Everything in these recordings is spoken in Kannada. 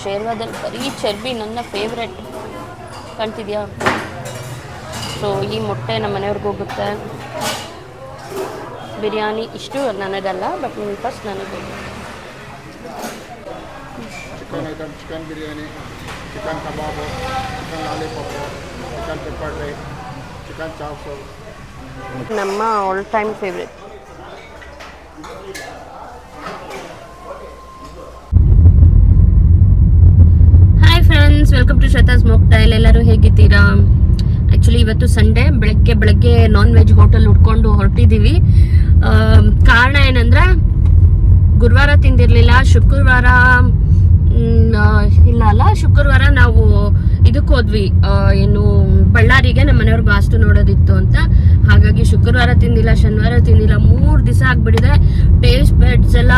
ಶೇರ್ವಾದಲ್ಲಿ ಬರೀ ಚರ್ಬಿ ನನ್ನ ಫೇವ್ರೆಟ್ ಕಾಣ್ತಿದ್ಯಾ. ಸೊ ಈ ಮೊಟ್ಟೆ ನಮ್ಮ ಮನೆಯವ್ರಿಗೆ ಹೋಗುತ್ತೆ. ಬಿರಿಯಾನಿ ಇಷ್ಟು ನನಗಲ್ಲ, ಬಟ್ ನೀವು ಫಸ್ಟ್ ನನಗೆ. Chicken item, chicken biryani, chicken kebab, chicken lollipop, chicken pepper dry, chicken chops. ನಮ್ಮ all time favourite. Hi friends, welcome to Shweta smoke tail. ಎಲ್ಲರೂ ಹೇಗಿದ್ದೀರಾ? ಆ್ಯಕ್ಚುಲಿ ಇವತ್ತು ಸಂಡೇ, ಬೆಳಗ್ಗೆ ನಾನ್ ವೆಜ್ ಹೋಟೆಲ್ ಹುಡ್ಕೊಂಡು ಹೊರಟಿದ್ದೀವಿ. ಕಾರಣ ಏನಂದ್ರೆ ಗುರುವಾರ ತಿಂದಿರಲಿಲ್ಲ, ಶುಕ್ರವಾರ ನಾವು ಇದಕ್ಕೆ ಹೋದ್ವಿ, ಏನು ಬಳ್ಳಾರಿಗೆ ನಮ್ಮ ಮನೆಯವ್ರಿಗೆ ವಾಸ್ತು ನೋಡೋದಿತ್ತು ಅಂತ. ಹಾಗಾಗಿ ಶುಕ್ರವಾರ ತಿಂದಿಲ್ಲ, ಶನಿವಾರ ತಿಂದಿಲ್ಲ, 3 ದಿವಸ ಆಗ್ಬಿಟ್ಟಿದೆ. ಟೇಸ್ಟ್ ಬೆಡ್ಸ್ ಎಲ್ಲ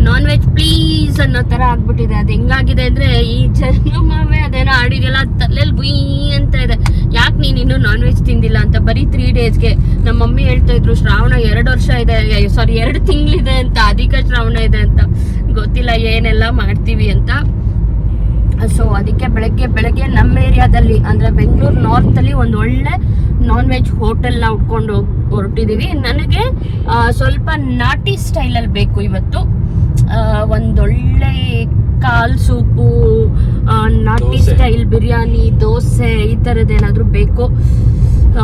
ನಾನ್ ವೆಜ್ ಪ್ಲೀಸ್ ಅನ್ನೋ ತರ ಆಗ್ಬಿಟ್ಟಿದೆ. ಅದು ಹೆಂಗಾಗಿದೆ ಅಂದ್ರೆ ಈ ಜನ್ಮವೇ ಅದೇನೋ ಆಡಿದೆಲ್ಲ ತಲೆಯಲ್ಲಿ ಗುಯ್ ಅಂತ ಇದೆ. ಯಾಕೆ ನೀನು ಇನ್ನೂ ನಾನ್ ವೆಜ್ ತಿಂದಿಲ್ಲ ಅಂತ. ಬರೀ 3 ಡೇಸ್ಗೆ ನಮ್ಮ ಮಮ್ಮಿ ಹೇಳ್ತಾ ಇದ್ರು ಶ್ರಾವಣ 2 ವರ್ಷ ಇದೆ, 2 ತಿಂಗಳಿದೆ ಅಂತ, ಅಧಿಕ ಶ್ರಾವಣ ಇದೆ ಅಂತ. ಗೊತ್ತಿಲ್ಲ ಏನೆಲ್ಲ ಮಾಡ್ತೀವಿ ಅಂತ. ಸೊ ಅದಕ್ಕೆ ಬೆಳಗ್ಗೆ ನಮ್ಮ ಏರಿಯಾದಲ್ಲಿ ಅಂದ್ರೆ ಬೆಂಗಳೂರು ನಾರ್ತ್ ಅಲ್ಲಿ ಒಂದು ಒಳ್ಳೆ ನಾನ್ ವೆಜ್ ಹೋಟೆಲ್ನ ಹುಡ್ಕೊಂಡು ಹೊರಟಿದೀವಿ. ನನಗೆ ಸ್ವಲ್ಪ ನಾಟಿ ಸ್ಟೈಲಲ್ಲಿ ಬೇಕು ಇವತ್ತು. ಒಂದೊಳ್ಳೆ ಕಾಲ್ ಸೂಪು, ನಾಟಿ ಸ್ಟೈಲ್ ಬಿರಿಯಾನಿ, ದೋಸೆ, ಈ ಥರದ್ದೇನಾದರೂ ಬೇಕು.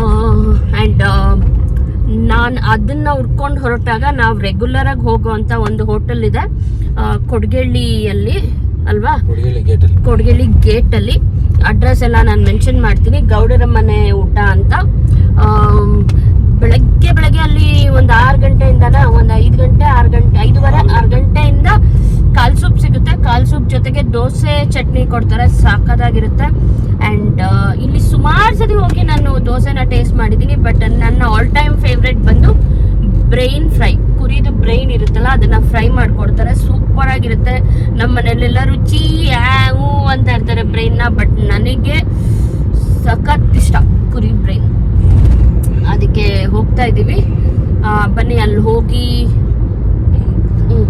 ಆ್ಯಂಡ್ ನಾನು ಅದನ್ನ ಹುಡ್ಕೊಂಡು ಹೊರಟಾಗ ನಾವು ರೆಗ್ಯುಲರಾಗಿ ಹೋಗುವಂಥ ಒಂದು ಹೋಟೆಲ್ ಇದೆ ಕೊಡಗೇಳಿಯಲ್ಲಿ ಅಲ್ವಾ, ಕೊಡಗೇಳಿ ಗೇಟಲ್ಲಿ. ಅಡ್ರೆಸ್ ಎಲ್ಲ ನಾನು ಮೆನ್ಷನ್ ಮಾಡ್ತೀನಿ. ಗೌಡರ ಮನೆ ಊಟ ಅಂತ. ಬೆಳಗ್ಗೆ ಅಲ್ಲಿ ಒಂದು 6 ಗಂಟೆಯಿಂದನ ಒಂದು 5 ಗಂಟೆ 6 ಗಂಟೆಯಿಂದ ಕಾಲ್ ಸೂಪ್ ಸಿಗುತ್ತೆ. ಕಾಲ್ ಸೂಪ್ ಜೊತೆಗೆ ದೋಸೆ ಚಟ್ನಿ ಕೊಡ್ತಾರೆ, ಸಾಕಾಗಿರುತ್ತೆ. ಆ್ಯಂಡ್ ಇಲ್ಲಿ ಸುಮಾರು ಸತಿ ಹೋಗಿ ನಾನು ದೋಸೆನ ಟೇಸ್ಟ್ ಮಾಡಿದ್ದೀನಿ. ಬಟ್ ನನ್ನ ಆಲ್ ಟೈಮ್ ಫೇವ್ರೆಟ್ ಬಂದು ಬ್ರೈನ್ ಫ್ರೈ. ಕುರಿದು ಬ್ರೈನ್ ಇರುತ್ತಲ್ಲ, ಅದನ್ನ ಫ್ರೈ ಮಾಡ್ಕೊಡ್ತಾರೆ, ಸೂಪರ್ ಆಗಿರುತ್ತೆ. ನಮ್ಮ ಮನೆಯಲ್ಲೆಲ್ಲ ರುಚಿ ಅಂತ ಇರ್ತಾರೆ ಬ್ರೈನ್ನ. ಬಟ್ ನನಗೆ ಸಖತ್ ಇಷ್ಟ ಕುರಿ ಬ್ರೈನ್. ಅದಕ್ಕೆ ಹೋಗ್ತಾ ಇದ್ದೀವಿ. ಬನ್ನಿ ಅಲ್ಲಿ ಹೋಗಿ.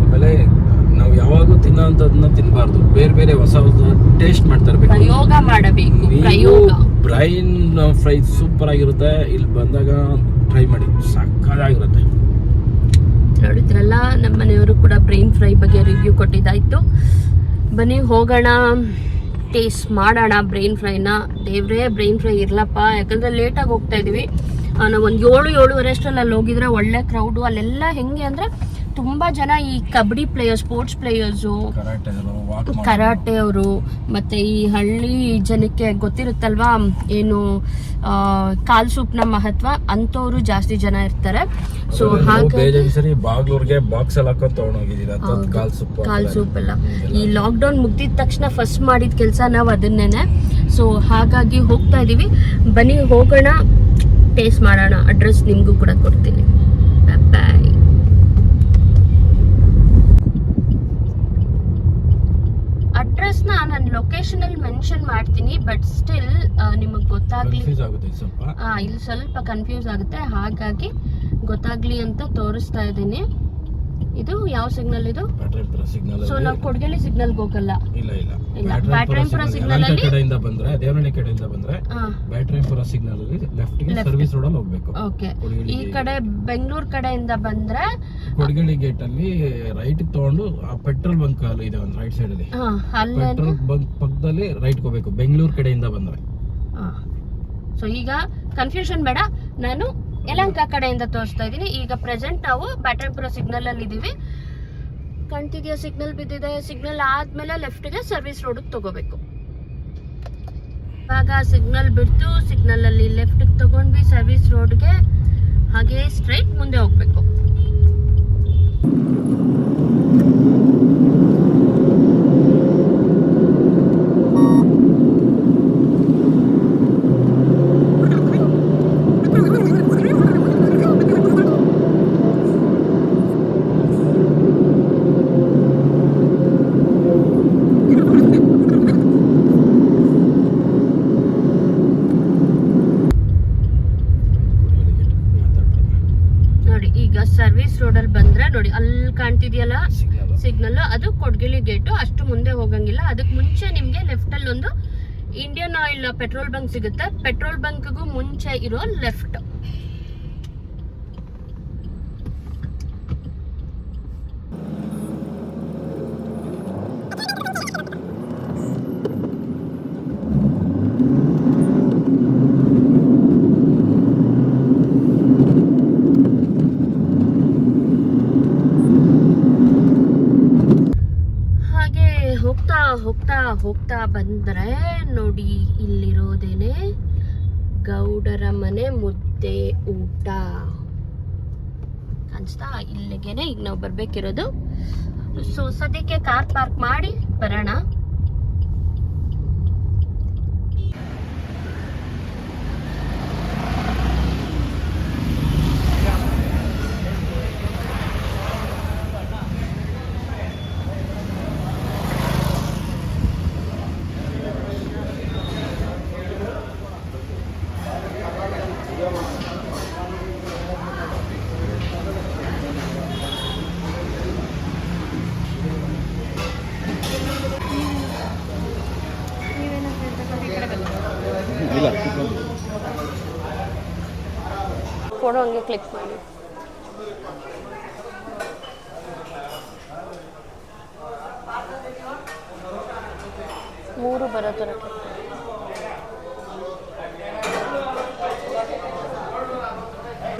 ಆಮೇಲೆ ನಾವು ಯಾವಾಗೂ ತಿನ್ನೋಂಥದ್ದನ್ನ ತಿನ್ನಬಾರ್ದು, ಬೇರೆ ಹೊಸ ಟೇಸ್ಟ್ ಮಾಡ್ತಾ ಇರಬೇಕು, ಪ್ರಯೋಗ ಮಾಡಬೇಕು. ಬ್ರೈನ್ ಫ್ರೈ ಸೂಪರ್ ಆಗಿರುತ್ತೆ. ಇಲ್ಲಿ ಬಂದಾಗ ಟ್ರೈ ಮಾಡಿ, ಸಕ್ಕತ್ತಾಗಿರುತ್ತೆ. ನೋಡಿದ್ರಲ್ಲ, ನಮ್ಮ ಮನೆಯವರು ಕೂಡ ಬ್ರೈನ್ ಫ್ರೈ ಬಗ್ಗೆ ರಿವ್ಯೂ ಕೊಟ್ಟಿದ್ದಾಯ್ತು. ಬನ್ನಿ ಹೋಗೋಣ, ಟೇಸ್ಟ್ ಮಾಡೋಣ ಬ್ರೈನ್ ಫ್ರೈನ. ದೇವ್ರೇ ಬ್ರೈನ್ ಫ್ರೈ ಇರ್ಲಪ್ಪ, ಯಾಕಂದ್ರೆ ಲೇಟಾಗಿ ಹೋಗ್ತಾ ಇದೀವಿ. ನಾವು ಒಂದು 7-7:30 ಅಷ್ಟರಲ್ಲಿ ಅಲ್ಲಿ ಹೋಗಿದ್ರೆ ಒಳ್ಳೆ ಕ್ರೌಡು. ಅಲ್ಲೆಲ್ಲ ಹೆಂಗೆ ಅಂದ್ರೆ ತುಂಬಾ ಜನ ಈ kabaddi players, sports players, karate ಅವರು, ಮತ್ತೆ ಈ ಹಳ್ಳಿ ಜನಕ್ಕೆ ಗೊತ್ತಿರುತ್ತಲ್ವಾ ಏನು ಕಾಲ್ ಸೂಪ್ನ ಮಹತ್ವ, ಅಂತವ್ರು ಜಾಸ್ತಿ ಜನ ಇರ್ತಾರೆ. ಸೊ ಹಾಗಾಗಿ ಬಾಗ್ಲೂರ್ಗೆ ಬಾಕ್ಸ್ ಎಲ್ಲ ಹಾಕೊಂಡು ತಗೊಂಡೋಗಿದ್ದೀರಾ ಕಾಲ್ ಸೂಪ್ ಎಲ್ಲ. ಈ ಲಾಕ್ಡೌನ್ ಮುಗ್ದಿದ ತಕ್ಷಣ ಫಸ್ಟ್ ಮಾಡಿದ ಕೆಲಸ ನಾವು ಅದನ್ನೇನೆ. ಸೊ ಹಾಗಾಗಿ ಹೋಗ್ತಾ ಇದೀವಿ. ಬನ್ನಿ ಹೋಗೋಣ, ಟೇಸ್ಟ್ ಮಾಡೋಣ. ಅಡ್ರೆಸ್ ನಿಮಗೂ ಕೂಡ ಕೊಡ್ತೀನಿ. ಬಾಯ್. ಅಡ್ರೆಸ್ನ ನಾನು ಲೊಕೇಶನ್ ಅಲ್ಲಿ ಮೆನ್ಷನ್ ಮಾಡ್ತೀನಿ, ಬಟ್ ಸ್ಟಿಲ್ ನಿಮಗೆ ಗೊತ್ತಾಗ್ಲಿ, ಇಲ್ಲಿ ಸ್ವಲ್ಪ ಕನ್ಫ್ಯೂಸ್ ಆಗುತ್ತೆ. ಹಾಗಾಗಿ ಗೊತ್ತಾಗ್ಲಿ ಅಂತ ತೋರಿಸ್ತಾ ಇದ್ದೀನಿ. ಇದು ಯಾವ ಸಿಗ್ನಲ್ ಇದು? ಸೊ ನಾವು ಕೊಡಗೇಳಿ ಸಿಗ್ನಲ್ಗೆ ಹೋಗಲ್ಲ. ಇಲ್ಲ, ಬ್ಯಾಟರಾಯನಪುರ ಸಿಗ್ನಲ್ ಅಲ್ಲಿ ಬಂದ್ರೆ, ದೇವನಹಳ್ಳಿ ಕಡೆಯಿಂದ ಬಂದ್ರೆ ಬ್ಯಾಟರಾಯನಪುರ ಸಿಗ್ನಲ್ ಅಲ್ಲಿ ಲೆಫ್ಟ್ ಗೆ ಸರ್ವಿಸ್ ರೋಡ್ ಅಲ್ಲಿ ಹೋಗಬೇಕು. ಓಕೆ. ಈ ಕಡೆ ಬೆಂಗಳೂರು ಕಡೆಯಿಂದ ಬಂದ್ರೆ ಕೊಡಗೇಳಿ ಗೇಟ್ ಅಲ್ಲಿ ರೈಟ್ ತಗೊಂಡು ಆ ಪೆಟ್ರೋಲ್ ಬಂಕ್ ಇದೆ ಒಂದು ರೈಟ್ ಸೈಡ್ ಅಲ್ಲಿ, ಪೆಟ್ರೋಲ್ ಬಂಕ್ ಪಕ್ಕದಲ್ಲಿ ರೈಟ್ ಹೋಗ್ಬೇಕು ಬೆಂಗಳೂರು ಕಡೆಯಿಂದ ಬಂದ್ರೆ. ಸೊ ಈಗ ಕನ್ಫ್ಯೂಷನ್ ಬೇಡ, ನಾನು ಯಲಹಂಕ ಕಡೆಯಿಂದ ತೋರಿಸ್ತಾ ಇದ್ದೀನಿ. ಈಗ ಪ್ರೆಸೆಂಟ್ ನಾವು ಬ್ಯಾಟರಾಯನಪುರ ಸಿಗ್ನಲ್ ಅಲ್ಲಿ ಇದೀವಿ. ಕಾಣ್ತಿದ್ಯಾ? ಸಿಗ್ನಲ್ ಬಿದ್ದಿದೆ. ಸಿಗ್ನಲ್ ಆದ್ಮೇಲೆ ಲೆಫ್ಟ್ಗೆ ಸರ್ವಿಸ್ ರೋಡ್ ತಗೋಬೇಕು. ಇವಾಗ ಸಿಗ್ನಲ್ ಬಿಟ್ಟು ಸಿಗ್ನಲ್ ಅಲ್ಲಿ ಲೆಫ್ಟ್ ತಗೊಂಡ್ವಿ ಸರ್ವಿಸ್ ರೋಡ್ಗೆ. ಹಾಗೆ ಸ್ಟ್ರೈಟ್ ಮುಂದೆ ಹೋಗ್ಬೇಕು. ಸರ್ವಿಸ್ ರೋಡ್ ಅಲ್ಲಿ ಬಂದ್ರೆ ನೋಡಿ, ಅಲ್ಲಿ ಕಾಣ್ತಿದ್ಯಲ್ಲ ಸಿಗ್ನಲ್, ಅದು ಕೊಡ್ಗಿಳಿ ಗೇಟು. ಅಷ್ಟು ಮುಂದೆ ಹೋಗಂಗಿಲ್ಲ. ಅದಕ್ಕೆ ಮುಂಚೆ ನಿಮಗೆ ಲೆಫ್ಟಲ್ಲಿ ಒಂದು ಇಂಡಿಯನ್ ಆಯಿಲ್ ಪೆಟ್ರೋಲ್ ಬಂಕ್ ಸಿಗುತ್ತೆ. ಪೆಟ್ರೋಲ್ ಬಂಕ್ಗೂ ಮುಂಚೆ ಇರೋ ಲೆಫ್ಟ್. ಹೋಗ್ತಾ ಬಂದ್ರೆ ನೋಡಿ, ಇಲ್ಲಿರೋದೇನೆ ಗೌಡರ ಮನೆ ಮುದ್ದೆ ಊಟ ಕಾಣಿಸ್ತಾ. ಇಲ್ಲಿಗೆನೆ ಈಗ ನಾವು ಬರ್ಬೇಕಿರೋದು. ಸೊ ಸದ್ಯಕ್ಕೆ ಕಾರ್ ಪಾರ್ಕ್ ಮಾಡಿ ಬರೋಣ. ಫೋಟೋ ಹಂಗೆ ಕ್ಲಿಕ್ ಮಾಡಿ. ಮೂರು ಬರೋ ಥರ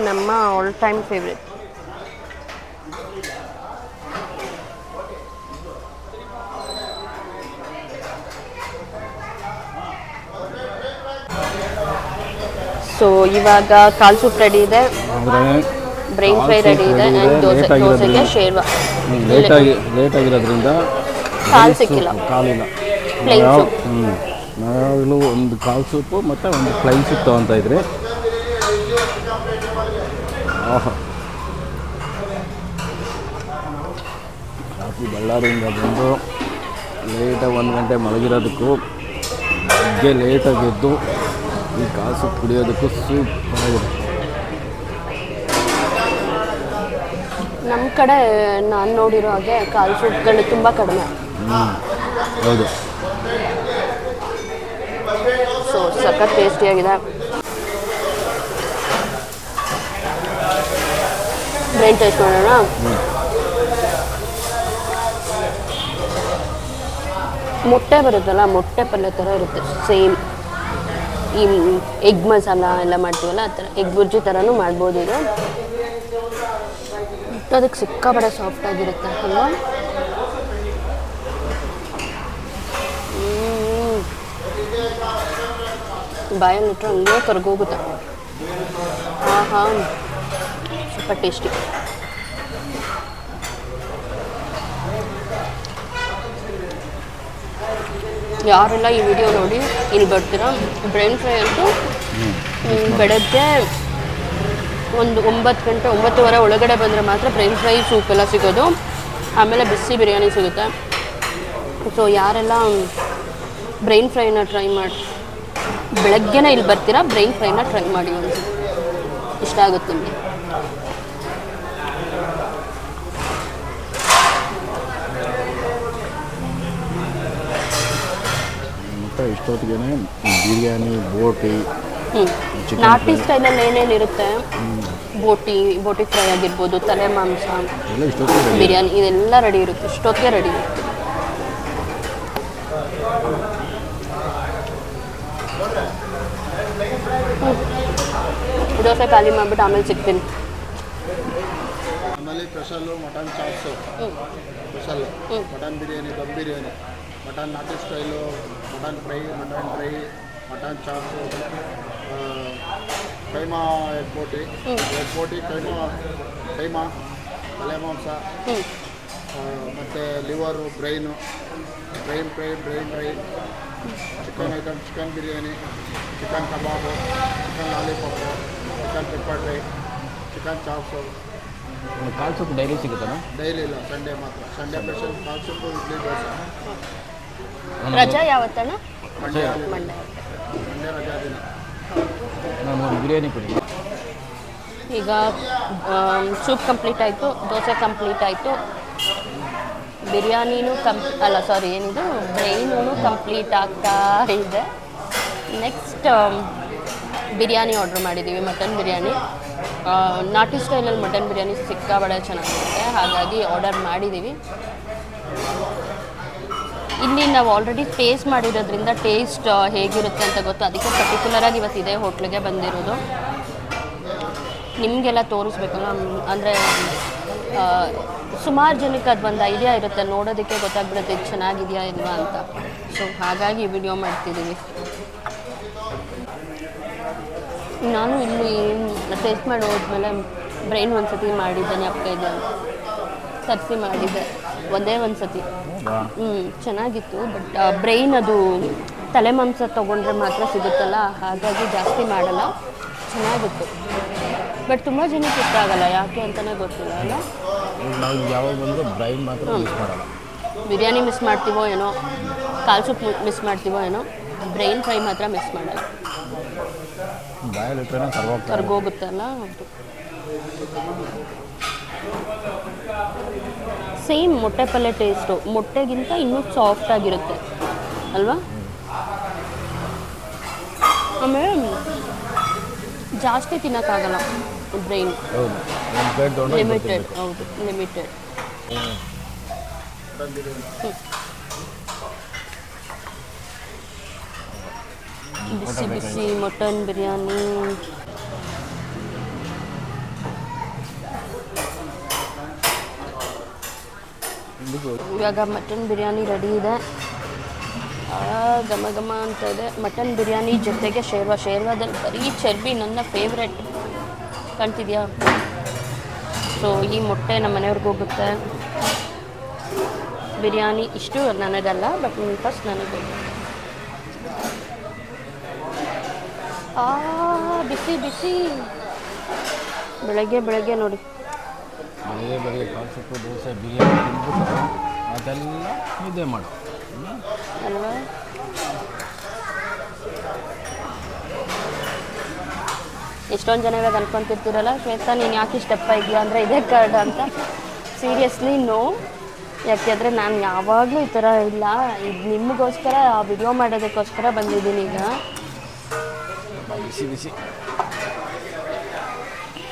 ನಮ್ಮ ಆಲ್ ಟೈಮ್ ಫೇವ್ರೆಟ್. ಸೊ ಇವಾಗ ಕಾಲ್ ಸೂಪ್ ರೆಡಿ ಇದೆ, ಬ್ರೈನ್ ಫ್ರೈ ರೆಡಿ ಇದೆ, ಆ್ಯಂಡ್ ದೋಸೆಗೆ ಶೇರ್ವಾ. ಲೇಟ್ ಆಗಿರೋದ್ರಿಂದ ಕಾಲು ಸಿಕ್ಕಿಲ್ಲ, ಕಾಲಿಲ್ಲ. Plane soup. ನಾವಿಲ್ಲಿ ಒಂದು ಕಾಲ್ ಸೂಪು ಮತ್ತು ಒಂದು ಪ್ಲೈನ್ ಸೂಪ್ ತೊಗೊತಾ ಇದ್ರಿ. ರಾತ್ರಿ ಬಳ್ಳಾರಿಯಿಂದ ಬಂದು ಲೇಟಾಗಿ 1 ಗಂಟೆ ಮಲಗಿರೋದಕ್ಕೂ ಬೆಳಗ್ಗೆ ಲೇಟಾಗಿ ಎದ್ದು ಈ ಕಾಲ್ ಸೂಪ್ ಕುಡಿಯೋದಕ್ಕೂ ಸೂಪರಾಗಿದೆ. ನಮ್ಮ ಕಡೆ ನಾನು ನೋಡಿರೋ ಹಾಗೆ ಕಾಲ್ ಸೂಪ್ಗಳು ತುಂಬ ಕಡಿಮೆ. ಹೌದು. ಸೊ ಸಖತ್ ಟೇಸ್ಟಿಯಾಗಿದೆ. ಬ್ರೈನ್ ಟೇಸ್ಟ್ ಮಾಡೋಣ. ಮೊಟ್ಟೆ ಬರುತ್ತಲ್ಲ, ಮೊಟ್ಟೆ ಪಲ್ಯ ಥರ ಇರುತ್ತೆ ಸೇಮ್. ಈ ಎಗ್ ಮಸಾಲ ಎಲ್ಲ ಮಾಡ್ತೀವಲ್ಲ ಆ ಥರ, ಎಗ್ ಬುರ್ಜಿ ಥರನೂ ಮಾಡ್ಬೋದು ಇದು. ಅದಕ್ಕೆ ಸಿಕ್ಕಾಪಟ್ಟೆ ಸಾಫ್ಟ್ ಆಗಿರುತ್ತೆ ಅಲ್ವಾ. ಬಾಯಲ್ಲಿಟ್ಟರೆ ಹಂಗೆ ಕರ್ಗೋಗುತ್ತೆ. ಸ್ವಲ್ಪ ಟೇಸ್ಟಿ. ಯಾರೆಲ್ಲ ಈ ವಿಡಿಯೋ ನೋಡಿ ಇಲ್ಲಿ ಬರ್ತೀರಾ, ಬ್ರೈನ್ ಫ್ರೈ ಅಂತೂ ಬೆಳಗ್ಗೆ ಒಂದು 9 ಗಂಟೆ 9:30 ಒಳಗಡೆ ಬಂದರೆ ಮಾತ್ರ ಬ್ರೈನ್ ಫ್ರೈ ಸೂಪ್ ಎಲ್ಲ ಸಿಗೋದು. ಆಮೇಲೆ ಬಿಸಿ ಬಿರಿಯಾನಿ ಸಿಗುತ್ತೆ. ಸೊ ಯಾರೆಲ್ಲ ಬ್ರೈನ್ ಫ್ರೈನ ಟ್ರೈ ಮಾಡಿ, ಬೆಳಗ್ಗೆನೇ ಇಲ್ಲಿ ಬರ್ತೀರಾ, ಬ್ರೈನ್ ಫ್ರೈನ ಟ್ರೈ ಮಾಡಿ. ಒಂದು ಇಷ್ಟ ಆಗುತ್ತೆ ನಿಮಗೆ. ಮತ್ತು ಇಷ್ಟೊತ್ತಿಗೆ ಬಿರಿಯಾನಿ, ಬೋಟಿ, ನಾಟಿ ಸ್ಟೈಲಲ್ಲಿ ಏನೇನಿರುತ್ತೆ, ಬೋಟಿ ಫ್ರೈ ಆಗಿರ್ಬೋದು, ತಲೆ ಮಾಂಸ, ಬಿರಿಯಾನಿ, ಇದೆಲ್ಲ ರೆಡಿ ಇರುತ್ತೆ. ಇಷ್ಟೊತ್ತಿಗೆ ರೆಡಿ ಇರುತ್ತೆ. ದೋಸೆ ಖಾಲಿ ಮಾಡಿಬಿಟ್ಟು ಆಮೇಲೆ ಸಿಗ್ತೀನಿ. ಆಮೇಲೆ special mutton chops, special mutton biryani, dum biryani, mutton ನಾಟಿ style, mutton fry, mutton chops, keema egg boti, keema ತಲೆ ಮಾಂಸ, ಮತ್ತು liver, brain fry, chicken item, chicken biryani, chicken kebab, chicken lollipop, chicken pepper dry, chicken chops. ಕಾಲ್ ಸೂಪ್ ಡೈಲಿ ಸಿಗುತ್ತಾ? ಡೈಲಿ ಇಲ್ಲ, ಸಂಡೇ ಮಾತ್ರ. ಸಂಡೇ ಸ್ಪೆಷಲ್ ಕಾಲ್ ಸೂಪು, ಇಡ್ಲಿ, ದೋಸೆ. ರಜಾ ಯಾವತ್ತಣ್ಣ? ಮಂಡೇ ರಜಾ ದಿನ. ನಾನು ಒಂದು ಬಿರಿಯಾನಿ ಕೊಡಿ. ಈಗ ಸೂಪ್ ಕಂಪ್ಲೀಟ್ ಆಯಿತು, ದೋಸೆ ಕಂಪ್ಲೀಟ್ ಆಯಿತು. ಬಿರಿಯಾನಿನೂ ಏನಿದು ಬ್ರೈನೂ ಕಂಪ್ಲೀಟ್ ಆಗ್ತಾ ಇದೆ. ನೆಕ್ಸ್ಟ್ ಬಿರಿಯಾನಿ ಆರ್ಡ್ರ್ ಮಾಡಿದ್ದೀವಿ, ಮಟನ್ ಬಿರಿಯಾನಿ. ನಾಟಿ ಸ್ಟೈಲಲ್ಲಿ ಮಟನ್ ಬಿರಿಯಾನಿ ಸಿಕ್ಕಾಬಳೆ ಚೆನ್ನಾಗಿರುತ್ತೆ, ಹಾಗಾಗಿ ಆರ್ಡರ್ ಮಾಡಿದ್ದೀವಿ. ಇಲ್ಲಿ ನಾವು ಆಲ್ರೆಡಿ ಟೇಸ್ಟ್ ಮಾಡಿರೋದ್ರಿಂದ ಟೇಸ್ಟ್ ಹೇಗಿರುತ್ತೆ ಅಂತ ಗೊತ್ತು, ಅದಕ್ಕೆ ಪರ್ಟಿಕ್ಯುಲರಾಗಿ ಇವತ್ತು ಇದೇ ಹೋಟ್ಲಿಗೆ ಬಂದಿರೋದು. ನಿಮಗೆಲ್ಲ ತೋರಿಸ್ಬೇಕಲ್ಲ, ಅಂದರೆ ಸುಮಾರು ಜನಕ್ಕೆ ಅದು ಒಂದು ಐಡಿಯಾ ಇರುತ್ತೆ, ನೋಡೋದಕ್ಕೆ ಗೊತ್ತಾಗ್ಬಿಡುತ್ತೆ ಇದು ಚೆನ್ನಾಗಿದೆಯಾ ಇಲ್ವಾ ಅಂತ. ಸೊ ಹಾಗಾಗಿ ವಿಡಿಯೋ ಮಾಡ್ತಿದ್ದೀವಿ. ನಾನು ಇಲ್ಲಿ ಟೇಸ್ಟ್ ಮಾಡಿ ಹೋದ್ಮೇಲೆ ಬ್ರೈನ್ ಒಂದು ಸತಿ ಮಾಡಿದ್ದೆ, ಜ್ಞಾಪಕ ಇದೆ ಅಂತ ತರಿಸಿ ಮಾಡಿದ್ದೆ ಒಂದೇ ಒಂದು ಸತಿ. ಚೆನ್ನಾಗಿತ್ತು. ಬಟ್ ಬ್ರೈನ್ ಅದು ತಲೆ ಮಾಂಸ ತೊಗೊಂಡ್ರೆ ಮಾತ್ರ ಸಿಗುತ್ತಲ್ಲ, ಹಾಗಾಗಿ ಜಾಸ್ತಿ ಮಾಡಲ್ಲ. ಚೆನ್ನಾಗಿತ್ತು, ಬಟ್ ತುಂಬ ಜನಕ್ಕೆ ಇಷ್ಟ ಆಗಲ್ಲ, ಯಾಕೆ ಅಂತಲೇ ಗೊತ್ತಿಲ್ಲ ಅಲ್ಲ. ನಾವು ಯಾವಾಗ ಬಂದರೂ ಬ್ರೈನ್ ಮಾತ್ರ ಮಿಸ್ ಮಾಡಲ್ಲ. ಬಿರಿಯಾನಿ ಮಿಸ್ ಮಾಡ್ತೀವೋ ಏನೋ, ಕಾಲ್ ಸೂಪ್ ಮಿಸ್ ಮಾಡ್ತೀವೋ ಏನೋ, ಬ್ರೈನ್ ಫ್ರೈ ಮಾತ್ರ ಮಿಸ್ ಮಾಡಲ್ಲ. ಕರ್ಗೋಗುತ್ತಲ್ಲ, ಹೌದು. ಸೇಮ್ ಮೊಟ್ಟೆ ಪಲ್ಯ ಟೇಸ್ಟು, ಮೊಟ್ಟೆಗಿಂತ ಇನ್ನೂ ಸಾಫ್ಟಾಗಿರುತ್ತೆ ಅಲ್ವಾ. ಆಮೇಲೆ ಜಾಸ್ತಿ ತಿನ್ನೋಕ್ಕಾಗಲ್ಲ ಬ್ರೈನ್, ಲಿಮಿಟೆಡ್. ಹೌದು, ಲಿಮಿಟೆಡ್. ಬಿಸಿ ಬಿಸಿ ಮಟನ್ ಬಿರಿಯಾನಿ. ಇವಾಗ ಮಟನ್ ಬಿರಿಯಾನಿ ರೆಡಿ ಇದೆ, ಘಮ ಘಮ ಅಂತ ಇದೆ. ಮಟನ್ ಬಿರಿಯಾನಿ ಜೊತೆಗೆ ಶೇರ್ವಾದಲ್ಲಿ ಬರೀ ಚರ್ಬಿ ನನ್ನ ಫೇವ್ರೆಟ್, ಕಾಣ್ತಿದ್ಯಾ. ಸೊ ಈ ಮೊಟ್ಟೆ ನಮ್ಮ ಮನೆಯವ್ರಿಗೆ ಹೋಗುತ್ತೆ. ಬಿರಿಯಾನಿ ಇಷ್ಟು ನನಗಲ್ಲ, ಬಟ್ ಫಸ್ಟ್ ನನಗೆ ಬಿಸಿ ಬಿಸಿ. ಬೆಳಗ್ಗೆ ನೋಡಿ, ಬೆಳಗ್ಗೆ ಕಾಲ್ ಸೊಪ್ಪು ದೋಸೆ ಬಿರಿಯಾನಿ ತಿಂದ್ಬಿಟ್ಟು ಅದೆಲ್ಲ ನಿದ್ದೆ ಮಾಡು ಅಲ್ವಾ. ಎಷ್ಟೊಂದು ಜನ ಇವಾಗ ಅನ್ಕೊಂತಿರ್ತೀರಲ್ಲ, ಶ್ವೇತಾ ನೀನು ಯಾಕೆ ಸ್ಟೆಪ್ ಇದೆಯಾ ಅಂದರೆ ಇದೇ ಕಾರ್ಡ್ ಅಂತ. ಸೀರಿಯಸ್ಲಿ ನೋ, ಯಾಕೆಂದರೆ ನಾನು ಯಾವಾಗಲೂ ಈ ಥರ ಇಲ್ಲ. ಇದು ನಿಮಗೋಸ್ಕರ ವಿಡಿಯೋ ಮಾಡೋದಕ್ಕೋಸ್ಕರ ಬಂದಿದ್ದೀನಿ ಈಗ. ಬಿಸಿ ಬಿಸಿ.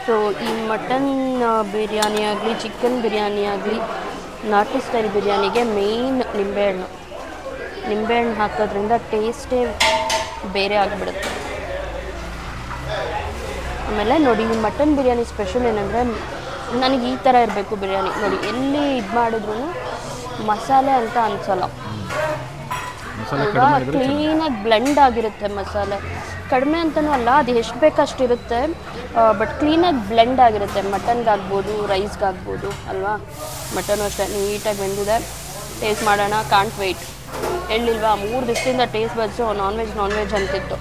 ಸೊ ಈ ಮಟನ್ ಬಿರಿಯಾನಿ ಆಗಲಿ, ಚಿಕನ್ ಬಿರಿಯಾನಿ ಆಗಲಿ, ನಾಟಿ ಸ್ಟೈಲ್ ಬಿರಿಯಾನಿಗೆ ಮೇಯ್ನ್ ನಿಂಬೆಹಣ್ಣು ಹಾಕೋದ್ರಿಂದ ಟೇಸ್ಟೇ ಬೇರೆ ಆಗಿಬಿಡುತ್ತೆ. ಆಮೇಲೆ ನೋಡಿ, ಈ ಮಟನ್ ಬಿರಿಯಾನಿ ಸ್ಪೆಷಲ್ ಏನಂದರೆ, ನನಗೆ ಈ ಥರ ಇರಬೇಕು ಬಿರಿಯಾನಿ. ನೋಡಿ, ಎಲ್ಲಿ ಇದು ಮಾಡಿದ್ರು ಮಸಾಲೆ ಅಂತ ಅನಿಸಲ್ಲ ಅಲ್ವಾ, ಕ್ಲೀನಾಗಿ ಬ್ಲೆಂಡ್ ಆಗಿರುತ್ತೆ. ಮಸಾಲೆ ಕಡಿಮೆ ಅಂತಲೂ ಅಲ್ಲ, ಅದು ಎಷ್ಟು ಬೇಕಷ್ಟಿರುತ್ತೆ, ಬಟ್ ಕ್ಲೀನಾಗಿ ಬ್ಲೆಂಡ್ ಆಗಿರುತ್ತೆ. ಮಟನ್ಗಾಗ್ಬೋದು, ರೈಸ್ಗಾಗ್ಬೋದು ಅಲ್ವಾ. ಮಟನ್ ಅಷ್ಟೇ ನೀಟಾಗಿ ಬೆಂದಿದೆ. ಟೇಸ್ಟ್ ಮಾಡೋಣ, ಕಾಂಟ್ ವೆಯ್ಟ್. ಹೇಳಿಲ್ವಾ 3 ದಿವಸದಿಂದ ಟೇಸ್ಟ್ ಬಡ್ಸು ನಾನ್ ವೆಜ್ ಅಂತಿತ್ತು.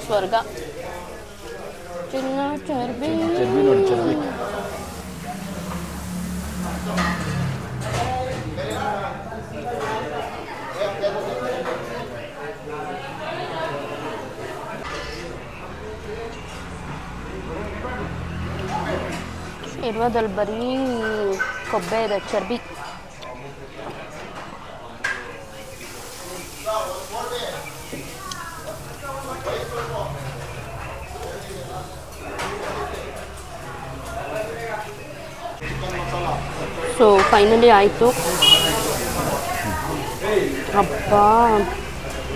ಸ್ವರ್ಗ. ಚಿನ್ನ ಚರ್ಬಿ ನೋಡಿ, ಚರ್ಬಿ. ಇರುವುದಲ್ಲಿ ಬರೀ ಕೊಬ್ಬೆ ಇದೆ, ಚರ್ಬಿ. ಸೊ ಫೈನಲಿ ಆಯಿತು. ಅಪ್ಪ,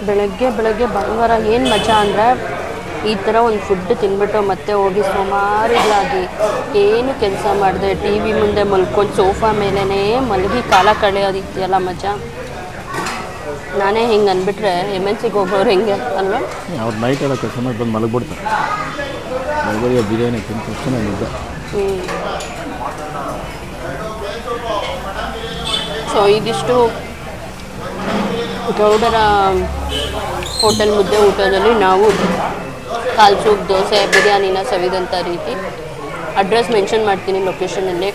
ಬೆಳಗ್ಗೆ ಭಾನುವಾರ ಏನು ಮಜಾ ಅಂದರೆ, ಈ ಥರ ಒಂದು ಫುಡ್ ತಿಂದ್ಬಿಟ್ಟು ಮತ್ತೆ ಹೋಗಿ ಸುಮಾರಿಲ್ಲಾಗಿ ಏನು ಕೆಲಸ ಮಾಡಿದೆ, ಟಿ ವಿ ಮುಂದೆ ಮಲ್ಕೊಂಡು ಸೋಫಾ ಮೇಲೇ ಮಲಗಿ ಕಾಲ ಕಳೆಯೋದಿದೆಯಲ್ಲ ಮಜಾ. ನಾನೇ ಹಿಂಗೆ ಅಂದ್ಬಿಟ್ರೆ MNCಗೆ ಹೋಗೋರು ಹೆಂಗೆ ಅಲ್ವಾ. ಅವ್ರು ನೈಟ್ ಎಲ್ಲ ಕೆಲಸ ಮಾಡಿ ಬಂದು ಮಲಗ್ಬಿಡ್ತಾರೆ. ಮಲಗೋರಿಗೆ ಬಿರಿಯಾನಿ ತಿಂದ ತಕ್ಷಣ ನಿದ್ದೆ. ಸೊ ಇದಿಷ್ಟು ಗೌಡರ ಹೋಟೆಲ್ ಮುದ್ದೆ ಊಟದಲ್ಲಿ ನಾವು ಕಾಲ್ ಸೂಪ್, ದೋಸೆ, ಬಿರಿಯಾನಿನ ಸವಿದಂಥ ರೀತಿ. ಅಡ್ರೆಸ್ ಮೆನ್ಷನ್ ಮಾಡ್ತೀನಿ ಲೊಕೇಶನಲ್ಲಿ.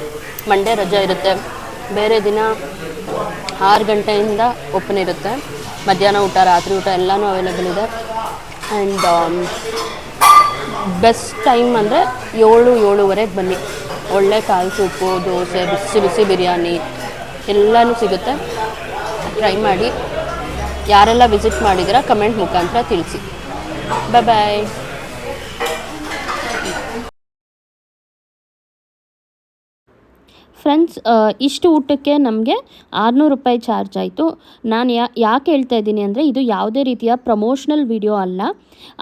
ಮಂಡೇ ರಜೆ ಇರುತ್ತೆ, ಬೇರೆ ದಿನ 6 ಗಂಟೆಯಿಂದ ಓಪನ್ ಇರುತ್ತೆ. ಮಧ್ಯಾಹ್ನ ಊಟ, ರಾತ್ರಿ ಊಟ ಎಲ್ಲನೂ ಅವೈಲೇಬಲ್ ಇದೆ. ಆ್ಯಂಡ್ ಬೆಸ್ಟ್ ಟೈಮ್ ಅಂದರೆ 7-7:30 ಬನ್ನಿ. ಒಳ್ಳೆ ಕಾಲು ಸೂಪು, ದೋಸೆ, ಬಿಸಿ ಬಿಸಿ ಬಿರಿಯಾನಿ ಎಲ್ಲನೂ ಸಿಗುತ್ತೆ. ಟ್ರೈ ಮಾಡಿ. ಯಾರೆಲ್ಲ ವಿಸಿಟ್ ಮಾಡಿದ್ದೀರಾ ಕಮೆಂಟ್ ಮುಖಾಂತರ ತಿಳಿಸಿ. ಬಾಯ್. ಫ್ರೆಂಡ್ಸ್, ಇಷ್ಟು ಊಟಕ್ಕೆ ನಮಗೆ 600 ರೂಪಾಯಿ ಚಾರ್ಜ್ ಆಯಿತು. ನಾನು ಯಾಕೆ ಹೇಳ್ತಾ ಇದ್ದೀನಿ ಅಂದರೆ ಇದು ಯಾವುದೇ ರೀತಿಯ ಪ್ರಮೋಷ್ನಲ್ ವಿಡಿಯೋ ಅಲ್ಲ.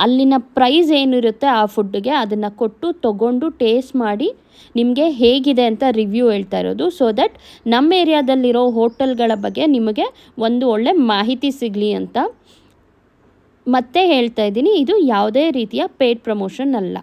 ಅಲ್ಲಿನ ಪ್ರೈಸ್ ಏನಿರುತ್ತೆ ಆ ಫುಡ್ಗೆ ಅದನ್ನು ಕೊಟ್ಟು ತೊಗೊಂಡು ಟೇಸ್ಟ್ ಮಾಡಿ ನಿಮಗೆ ಹೇಗಿದೆ ಅಂತ ರಿವ್ಯೂ ಹೇಳ್ತಾ ಇರೋದು. ಸೊ ದಟ್ ನಮ್ಮ ಏರಿಯಾದಲ್ಲಿರೋ ಹೋಟೆಲ್ಗಳ ಬಗ್ಗೆ ನಿಮಗೆ ಒಂದು ಒಳ್ಳೆ ಮಾಹಿತಿ ಸಿಗಲಿ ಅಂತ ಮತ್ತೆ ಹೇಳ್ತಾ ಇದ್ದೀನಿ. ಇದು ಯಾವುದೇ ರೀತಿಯ ಪೇಯ್ಡ್ ಪ್ರಮೋಷನ್ ಅಲ್ಲ.